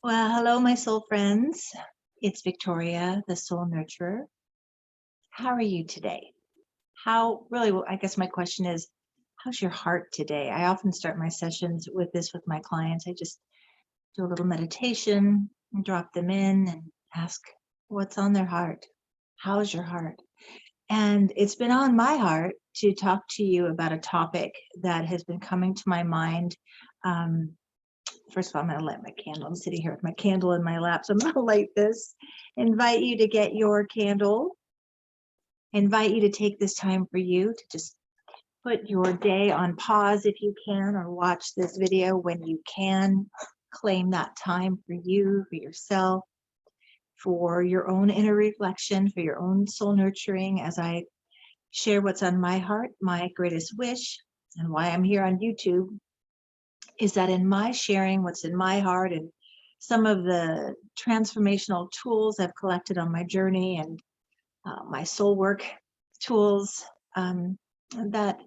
Well, hello, my soul friends. It's Victoria, the soul nurturer. How are you today? I guess my question is, how's your heart today? I often start my sessions with this with my clients. I just do a little meditation and drop them in and ask what's on their heart. How's your heart? And it's been on my heart to talk to you about a topic that has been coming to my mind. Um, First of all, I'm going to light my candle. I'm sitting here with my candle in my lap, so I'm going to light this. Invite you to get your candle. Invite you to take this time for you to just put your day on pause if you can, or watch this video when you can. Claim that time for you, for yourself, for your own inner reflection, for your own soul nurturing as I share what's on my heart, my greatest wish, and why I'm here on YouTube is that in my sharing what's in my heart and some of the transformational tools I've collected on my journey and my soul work tools, that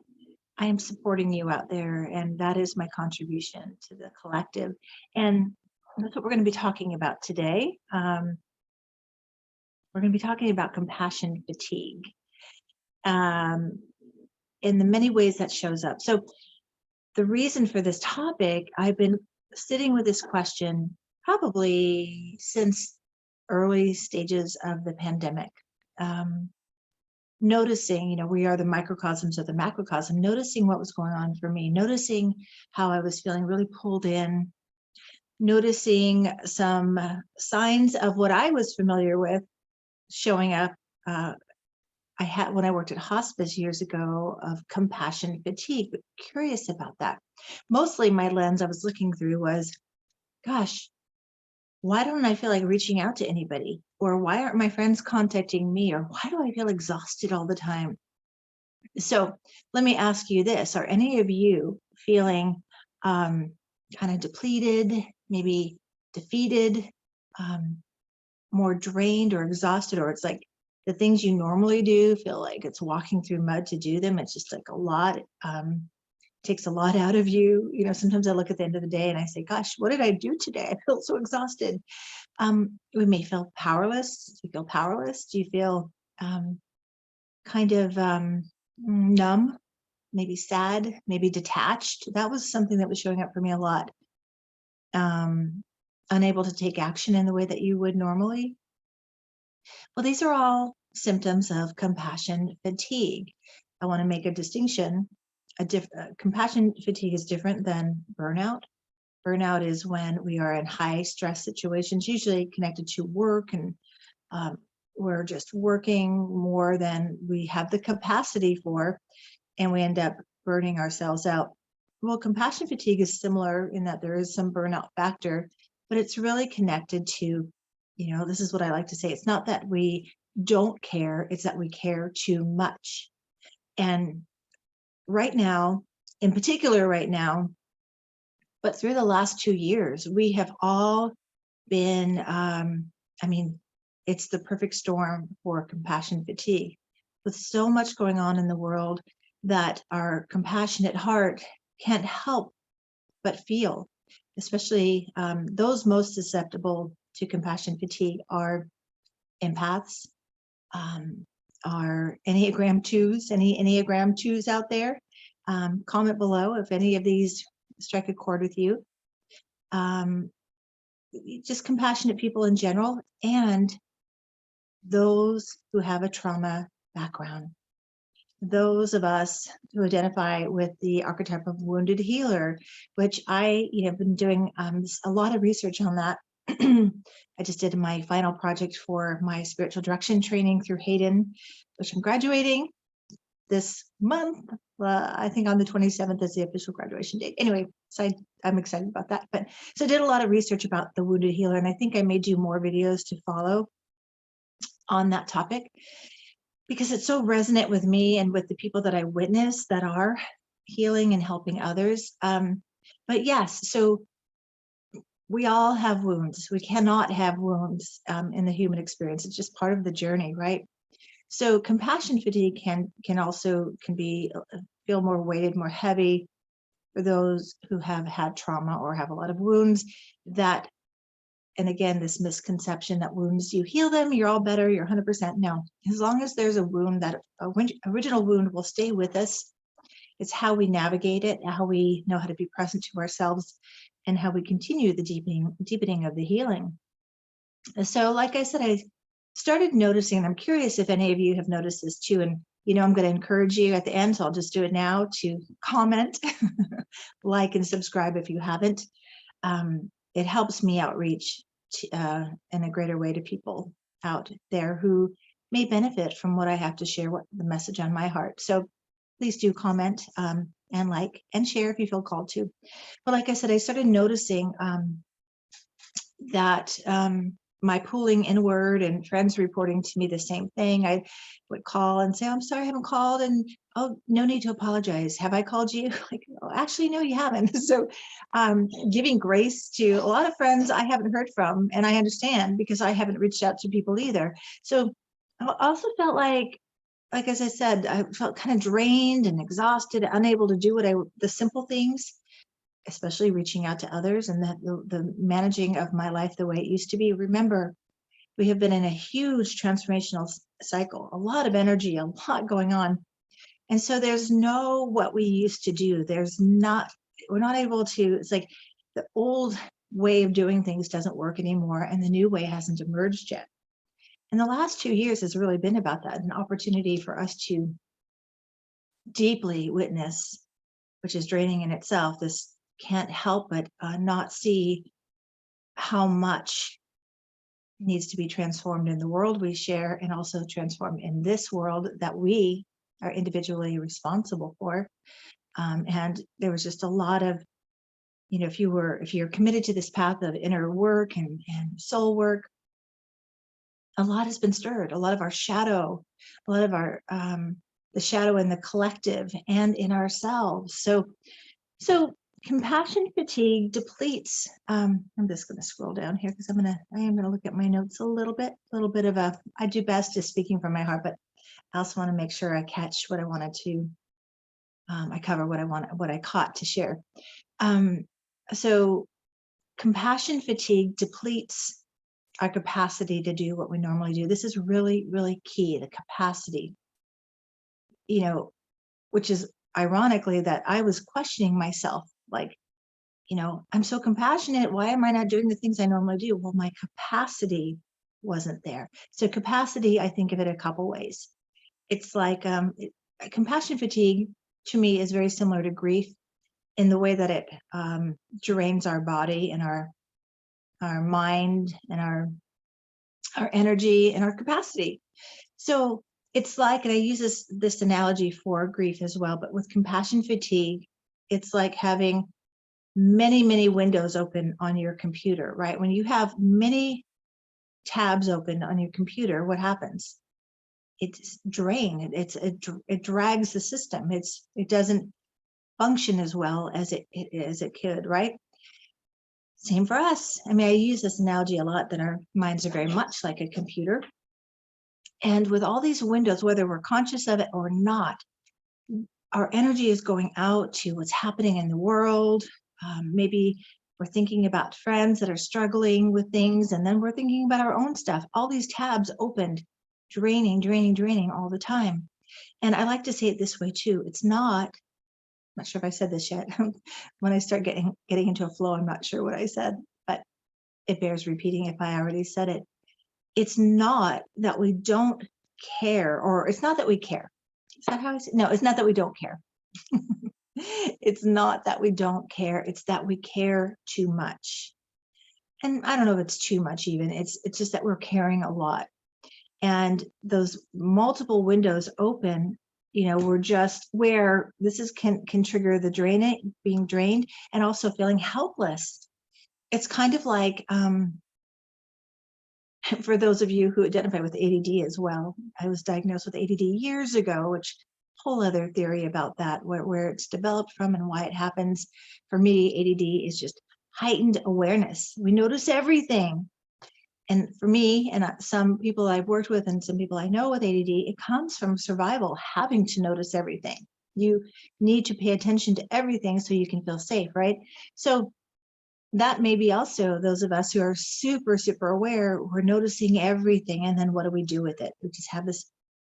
I am supporting you out there, and that is my contribution to the collective. And that's what we're going to be talking about today. We're going to be talking about compassion fatigue, in the many ways that shows up. So the reason for this topic, I've been sitting with this question probably since early stages of the pandemic. Noticing, we are the microcosms of the macrocosm, noticing what was going on for me, noticing how I was feeling really pulled in, noticing some signs of what I was familiar with showing up. I had when I worked at hospice years ago of compassion fatigue, but curious about that. Mostly my lens I was looking through was, gosh, why don't I feel like reaching out to anybody? Or why aren't my friends contacting me? Or why do I feel exhausted all the time? So let me ask you this. Are any of you feeling kind of depleted, maybe defeated, more drained or exhausted, or it's like the things you normally do feel like it's walking through mud to do them? It's just like a lot, takes a lot out of you. Sometimes I look at the end of the day and I say, gosh, what did I do today? I feel so exhausted. We may feel powerless. Do you feel powerless? Do you feel kind of numb, maybe sad, maybe detached? That was something that was showing up for me a lot. Unable to take action in the way that you would normally. Well, these are all symptoms of compassion fatigue. I want to make a distinction. Compassion fatigue is different than burnout. Burnout is when we are in high stress situations, usually connected to work, and we're just working more than we have the capacity for, and we end up burning ourselves out. Well, compassion fatigue is similar in that there is some burnout factor, but it's really connected to, this is what I like to say. It's not that we don't care, it's that we care too much. And right now, in particular right now, but through the last 2 years, we have all been, it's the perfect storm for compassion fatigue. With so much going on in the world that our compassionate heart can't help but feel, especially those most susceptible to compassion fatigue are empaths, are Enneagram 2s, any Enneagram 2s out there. Comment below if any of these strike a chord with you. Just compassionate people in general, and those who have a trauma background. Those of us who identify with the archetype of wounded healer, which I have been doing a lot of research on that. I just did my final project for my spiritual direction training through Hayden, which I'm graduating this month. I think on the 27th is the official graduation date. Anyway, so I'm excited about that. But so I did a lot of research about the wounded healer, and I think I may do more videos to follow on that topic because it's so resonant with me and with the people that I witness that are healing and helping others. But yes, so we all have wounds. We cannot have wounds in the human experience. It's just part of the journey, right? So compassion fatigue can feel more weighted, more heavy for those who have had trauma or have a lot of wounds that And again, this misconception that wounds, you heal them, you're all better, you're 100%. No, as long as there's a wound, that original wound will stay with us. It's how we navigate it, how we know how to be present to ourselves, and how we continue the deepening of the healing. So like I said, I started noticing, and I'm curious if any of you have noticed this too. And I'm going to encourage you at the end, so I'll just do it now, to comment, like, and subscribe if you haven't. It helps me outreach in a greater way to people out there who may benefit from what I have to share, what the message on my heart. So please do comment and like and share if you feel called to. But like I said, I started noticing that my pulling inward, and friends reporting to me the same thing. I would call and say, I'm sorry I haven't called, and oh, no need to apologize. Have I called you? Like, oh, actually, no, you haven't. So giving grace to a lot of friends I haven't heard from, and I understand, because I haven't reached out to people either. So I also felt like as I said, I felt kind of drained and exhausted, unable to do the simple things, especially reaching out to others, and that the managing of my life the way it used to be. Remember, we have been in a huge transformational cycle, a lot of energy, a lot going on. And so there's no what we used to do. We're not able to, it's like the old way of doing things doesn't work anymore, and the new way hasn't emerged yet. And the last 2 years has really been about that, an opportunity for us to deeply witness, which is draining in itself. This can't help but not see how much needs to be transformed in the world we share, and also transformed in this world that we are individually responsible for. And there was just a lot of, if you're committed to this path of inner work and soul work, a lot has been stirred. A lot of our shadow, a lot of our the shadow in the collective and in ourselves. So compassion fatigue depletes. I'm just going to scroll down here, because I am going to look at my notes a little bit of I do best is speaking from my heart, but I also want to make sure I catch what I wanted to, I cover what I caught to share. So compassion fatigue depletes our capacity to do what we normally do. This is really, really key, the capacity, which is ironically that I was questioning myself, like, I'm so compassionate. Why am I not doing the things I normally do? Well, my capacity wasn't there. So capacity, I think of it a couple ways. It's like compassion fatigue to me is very similar to grief in the way that it drains our body and our mind and our energy and our capacity. So it's like, and I use this analogy for grief as well, but with compassion fatigue, it's like having many, many windows open on your computer, right? When you have many tabs open on your computer, what happens? It's drained. It drags the system. It doesn't function as well as it could, right? Same for us. I mean, I use this analogy a lot, that our minds are very much like a computer. And with all these windows, whether we're conscious of it or not, our energy is going out to what's happening in the world. Maybe we're thinking about friends that are struggling with things, and then we're thinking about our own stuff. All these tabs opened, draining all the time. And I like to say it this way too. It's not, I'm not sure if I said this yet. When I start getting into a flow, I'm not sure what I said, but it bears repeating if I already said it. It's not that we don't care, or it's not that we care. Is that how I say it? No, it's not that we don't care. It's not that we don't care. It's that we care too much. And I don't know if it's too much even. It's just that we're caring a lot. And those multiple windows open, we're just where this can trigger the being drained, and also feeling helpless. It's kind of like, for those of you who identify with ADD as well, I was diagnosed with ADD years ago, which whole other theory about that, where it's developed from and why it happens. For me, ADD is just heightened awareness. We notice everything. And for me, and some people I've worked with and some people I know with ADD, it comes from survival, having to notice everything. You need to pay attention to everything so you can feel safe, right? So that may be also those of us who are super, super aware. We're noticing everything. And then what do we do with it? We just have this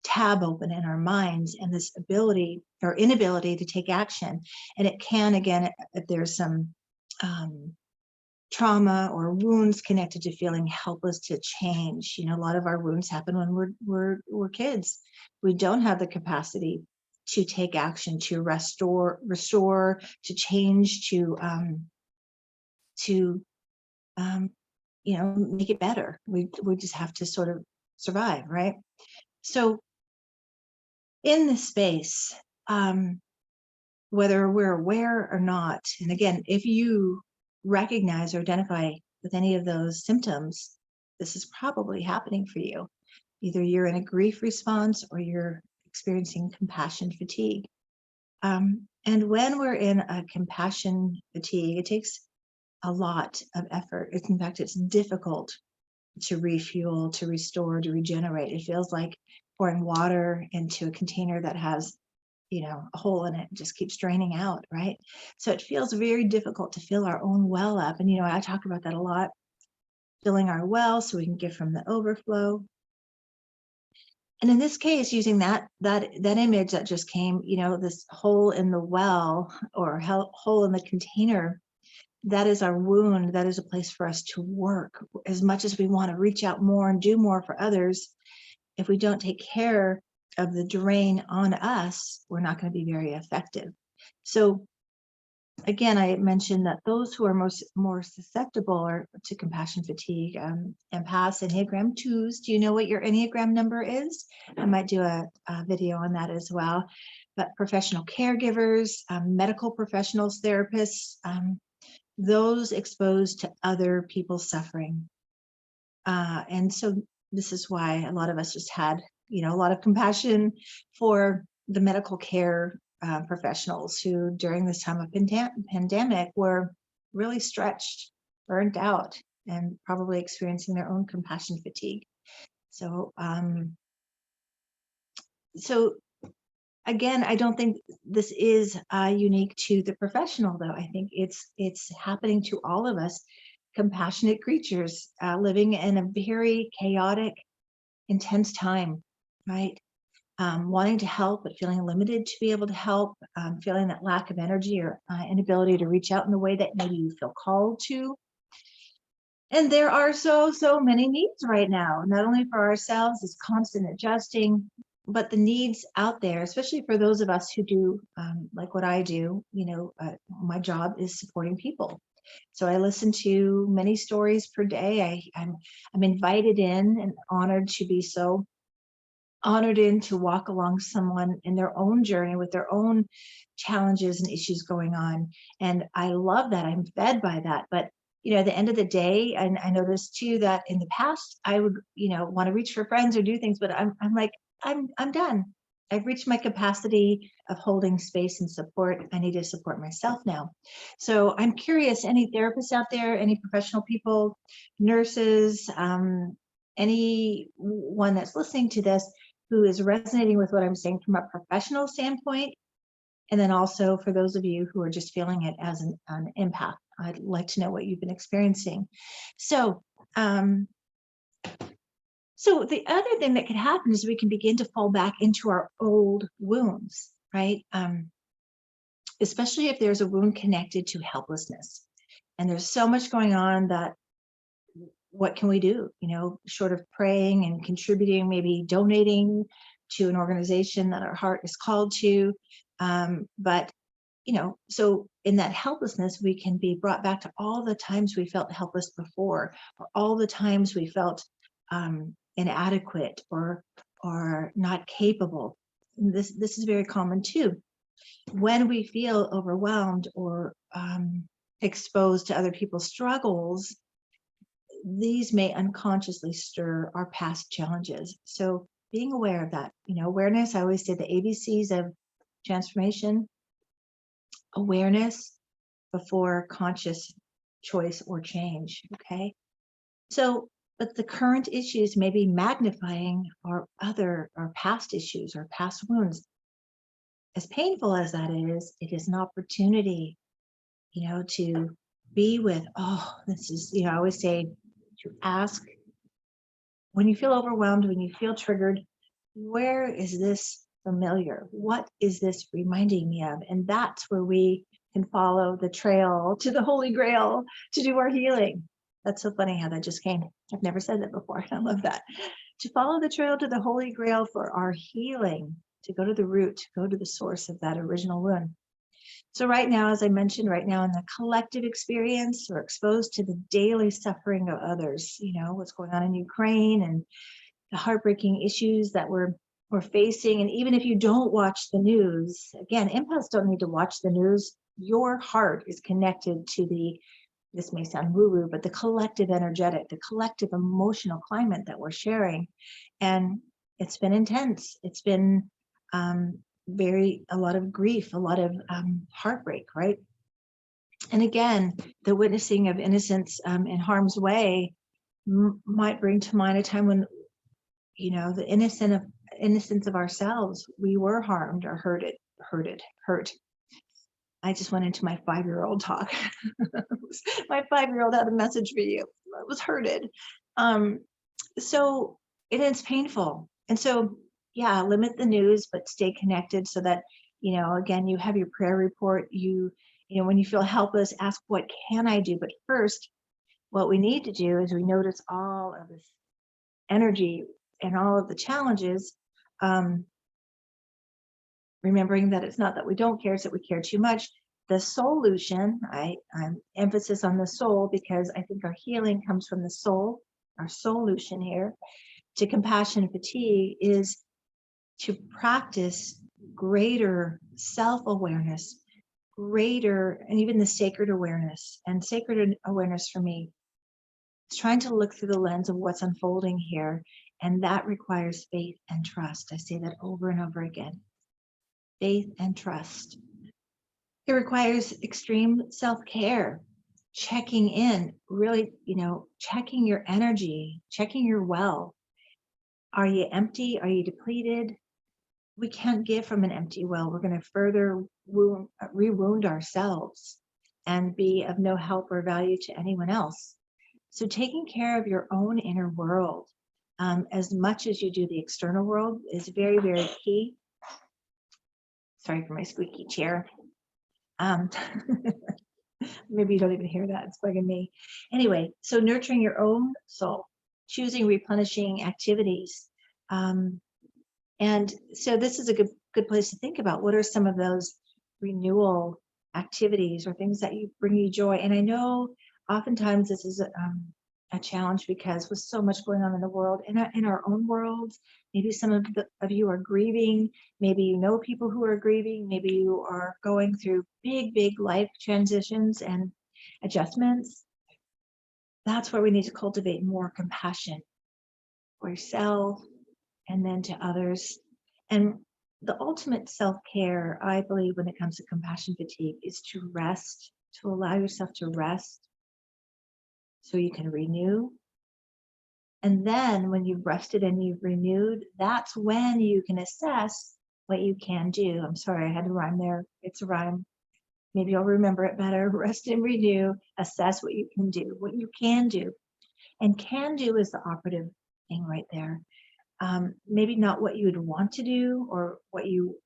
tab open in our minds and this ability or inability to take action. And it can, again, if there's some trauma or wounds connected to feeling helpless to change. A lot of our wounds happen when we're kids. We don't have the capacity to take action, to restore, to change, to make it better. We just have to sort of survive, right? So in this space, whether we're aware or not, and again, if you recognize or identify with any of those symptoms, this is probably happening for you. Either you're in a grief response or you're experiencing compassion fatigue. And when we're in a compassion fatigue, it takes a lot of effort. In fact, it's difficult to refuel, to restore, to regenerate. It feels like pouring water into a container that has, a hole in it, just keeps draining out, right? So it feels very difficult to fill our own well up. And, I talk about that a lot, filling our well so we can give from the overflow. And in this case, using that image that just came, this hole in the well or hole in the container, that is our wound. That is a place for us to work. As much as we want to reach out more and do more for others, if we don't take care of the drain on us, we're not going to be very effective. So again, I mentioned that those who are more susceptible to compassion fatigue, empaths, Enneagram 2s. Do you know what your Enneagram number is? I might do a video on that as well. But professional caregivers, medical professionals, therapists, those exposed to other people's suffering. And so this is why a lot of us just had, a lot of compassion for the medical care professionals who during this time of pandemic were really stretched, burnt out, and probably experiencing their own compassion fatigue. So, again, I don't think this is unique to the professional, though. I think it's happening to all of us, compassionate creatures living in a very chaotic, intense time, right? Wanting to help, but feeling limited to be able to help, feeling that lack of energy or inability to reach out in the way that maybe you feel called to. And there are so many needs right now, not only for ourselves, it's constant adjusting, but the needs out there, especially for those of us who do like what I do, my job is supporting people. So I listen to many stories per day. I'm invited in and honored to be so honored in to walk along someone in their own journey with their own challenges and issues going on. And I love that. I'm fed by that. But at the end of the day, and I noticed too that in the past I would, want to reach for friends or do things, but I'm like, I'm done. I've reached my capacity of holding space and support. I need to support myself now. So I'm curious, any therapists out there, any professional people, nurses, anyone that's listening to this who is resonating with what I'm saying from a professional standpoint, and then also for those of you who are just feeling it as an empath. I'd like to know what you've been experiencing. So, so the other thing that could happen is we can begin to fall back into our old wounds, right? Especially if there's a wound connected to helplessness. And there's so much going on that what can we do? Short of praying and contributing, maybe donating to an organization that our heart is called to. But so in that helplessness, we can be brought back to all the times we felt helpless before, or all the times we felt inadequate or not capable. And this is very common too. When we feel overwhelmed or exposed to other people's struggles, these may unconsciously stir our past challenges. So being aware of that, awareness, I always say the ABCs of transformation: awareness before conscious choice or change. Okay. So, but the current issues may be magnifying our past issues or past wounds. As painful as that is, it is an opportunity, to be with, oh, this is, I always say to ask when you feel overwhelmed, when you feel triggered, where is this familiar? What is this reminding me of? And that's where we can follow the trail to the Holy Grail to do our healing. That's so funny how that just came. I've never said that before. I love that. To follow the trail to the Holy Grail for our healing, to go to the root, to go to the source of that original wound. So right now, as I mentioned, right now in the collective experience, we're exposed to the daily suffering of others, what's going on in Ukraine and the heartbreaking issues that we're facing. And even if you don't watch the news, again, empaths don't need to watch the news. Your heart is connected to this may sound woo-woo, but the collective energetic, the collective emotional climate that we're sharing. And it's been intense. It's been a lot of grief, a lot of heartbreak, right? And again, the witnessing of innocence in harm's way might bring to mind a time when, the innocence of ourselves, we were harmed or hurt. I just went into my 5-year-old talk. My 5-year-old had a message for you. I was hurted. So it's painful. And so, yeah, limit the news, but stay connected so that, again, you have your prayer report. When you feel helpless, ask, what can I do? But first, what we need to do is we notice all of this energy and all of the challenges, remembering that it's not that we don't care, it's that we care too much. The solution, I'm emphasis on the soul because I think our healing comes from the soul. Our solution here to compassion fatigue is to practice greater self-awareness, and even the sacred awareness. And sacred awareness for me is trying to look through the lens of what's unfolding here. And that requires faith and trust. I say that over and over again. Faith and trust. It requires extreme self-care, checking in, really, checking your energy, checking your well. Are you empty? Are you depleted? We can't give from an empty well. We're going to further re-wound ourselves and be of no help or value to anyone else. So taking care of your own inner world, as much as you do the external world, is very, very key. Sorry for my squeaky chair. Maybe you don't even hear that. It's bugging me. Anyway, so nurturing your own soul, choosing replenishing activities. And so this is a good place to think about what are some of those renewal activities or things that bring you joy. And I know oftentimes this is a challenge because with so much going on in the world, in our own worlds, maybe some of you are grieving, maybe you know people who are grieving, maybe you are going through big life transitions and adjustments. That's where we need to cultivate more compassion for yourself and then to others. And the ultimate self-care, I believe, when it comes to compassion fatigue, is to rest, to allow yourself to rest so you can renew. And then when you've rested and you've renewed, that's when you can assess what you can do. I'm sorry, I had to rhyme there. It's a rhyme. Maybe you'll remember it better. Rest and renew, assess what you can do, what you can do. And can do is the operative thing right there. Maybe not what you would want to do or what you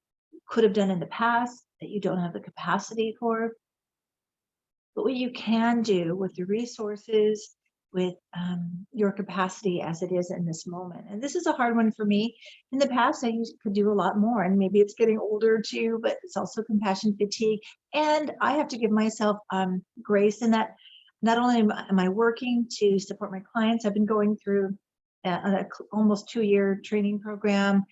could have done in the past that you don't have the capacity for, but what you can do with your resources, with your capacity as it is in this moment. And this is a hard one for me. In the past, I could do a lot more, and maybe it's getting older too, but it's also compassion fatigue. And I have to give myself grace in that not only am I working to support my clients, I've been going through an almost 2-year training program,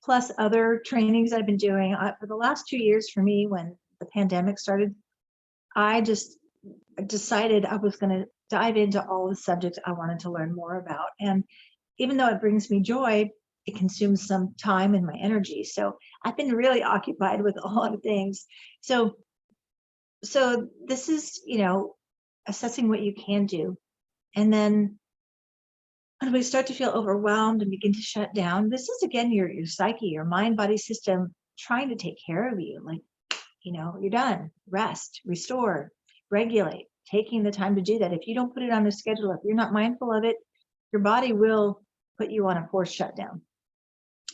plus other trainings I've been doing. For the last 2 years for me, when the pandemic started, I just decided I was going to dive into all the subjects I wanted to learn more about. And even though it brings me joy, it consumes some time and my energy. So I've been really occupied with a lot of things. So this is, assessing what you can do. And then when we start to feel overwhelmed and begin to shut down, this is again your psyche, your mind body system trying to take care of you. Like, you're done. Rest, restore, regulate. taking the time to do that. If you don't put it on the schedule, if you're not mindful of it, your body will put you on a forced shutdown.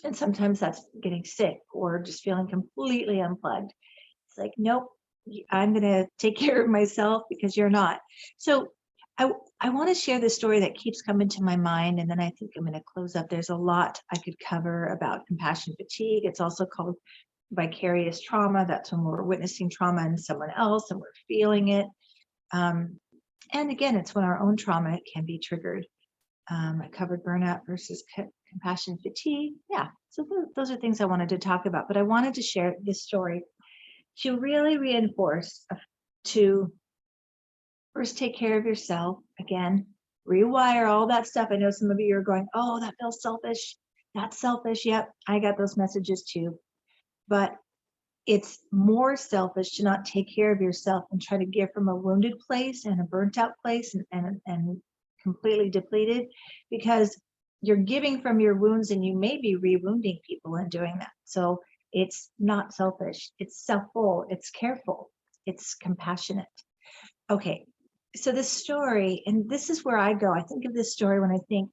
And sometimes that's getting sick or just feeling completely unplugged. It's like, nope, I'm going to take care of myself because you're not. So I want to share this story that keeps coming to my mind. And then I think I'm going to close up. There's a lot I could cover about compassion fatigue. It's also called vicarious trauma. That's when we're witnessing trauma in someone else and we're feeling it. And again, it's when our own trauma can be triggered. I covered burnout versus compassion fatigue. Yeah, so those are things I wanted to talk about. But I wanted to share this story to really reinforce to first take care of yourself. Again, rewire all that stuff. I know some of you are going, oh, that feels selfish. That's selfish. Yep, I got those messages too. But it's more selfish to not take care of yourself and try to give from a wounded place and a burnt out place and completely depleted, because you're giving from your wounds and you may be re-wounding people in doing that. So it's not selfish. It's self-full. It's careful. It's compassionate. Okay, so this story, and this is where I go. I think of this story when I think,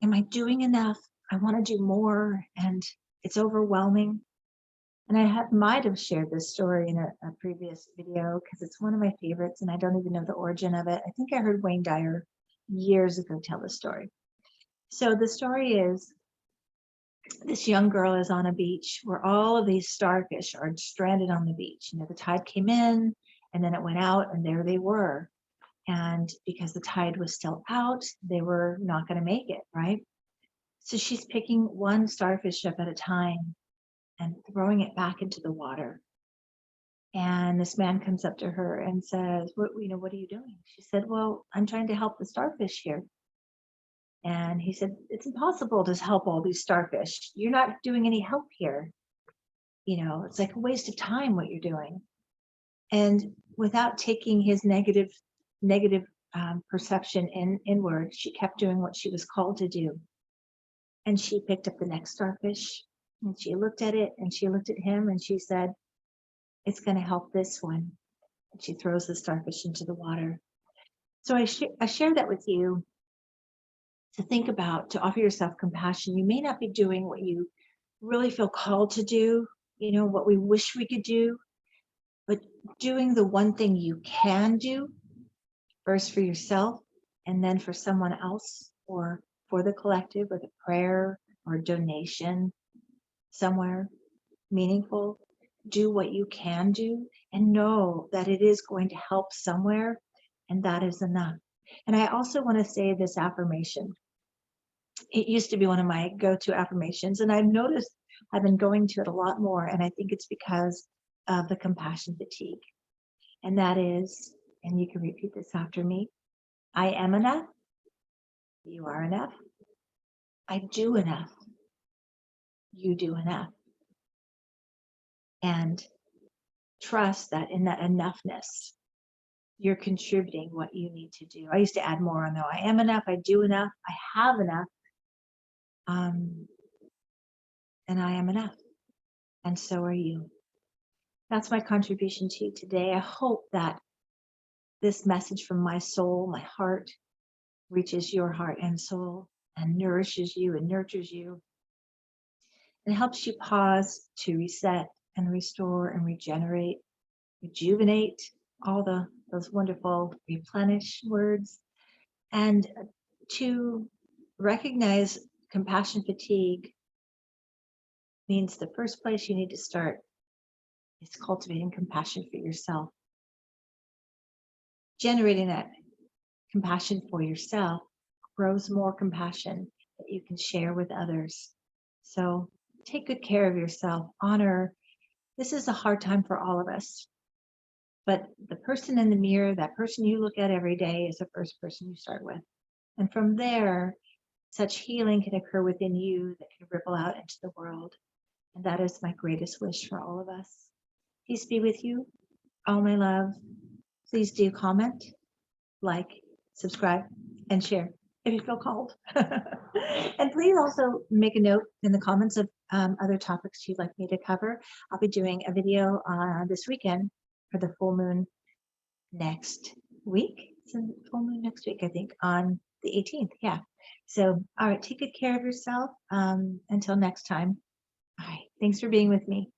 am I doing enough? I want to do more, and it's overwhelming. And I might have shared this story in a previous video because it's one of my favorites, and I don't even know the origin of it. I think I heard Wayne Dyer years ago tell the story. So the story is, this young girl is on a beach where all of these starfish are stranded on the beach. You know, the tide came in and then it went out, and there they were. And because the tide was still out, they were not going to make it, right? So she's picking one starfish up at a time and throwing it back into the water. And this man comes up to her and says, what are you doing? She said, well, I'm trying to help the starfish here. And he said, it's impossible to help all these starfish. You're not doing any help here. You know, it's like a waste of time what you're doing. And without taking his negative perception inward, she kept doing what she was called to do. And she picked up the next starfish and she looked at it and she looked at him and she said, it's going to help this one. And she throws the starfish into the water. So I share that with you to think about, to offer yourself compassion. You may not be doing what you really feel called to do, you know, what we wish we could do, but doing the one thing you can do first for yourself and then for someone else or for the collective with a prayer or a donation somewhere meaningful. Do what you can do and know that it is going to help somewhere, and that is enough. And I also want to say this affirmation. It used to be one of my go-to affirmations, and I've noticed I've been going to it a lot more, and I think it's because of the compassion fatigue. And that is, and you can repeat this after me, I am enough. You are enough. I do enough. You do enough. And trust that in that enoughness, you're contributing what you need to do. I used to add more on though. I am enough. I do enough. I have enough. And I am enough. And so are you. That's my contribution to you today. I hope that this message from my soul, my heart, reaches your heart and soul and nourishes you and nurtures you. It helps you pause to reset and restore and regenerate, rejuvenate, all those wonderful replenish words, and to recognize compassion fatigue means the first place you need to start is cultivating compassion for yourself. Generating that compassion for yourself grows more compassion that you can share with others. So take good care of yourself. Honor. This is a hard time for all of us. But the person in the mirror, that person you look at every day, is the first person you start with. And from there, such healing can occur within you that can ripple out into the world. And that is my greatest wish for all of us. Peace be with you. All my love. Please do comment, like, subscribe, and share if you feel called. And please also make a note in the comments of other topics you'd like me to cover. I'll be doing a video this weekend for the full moon next week. It's a full moon next week, I think, on the 18th. Yeah. So, all right, take good care of yourself. Until next time. All right. Thanks for being with me.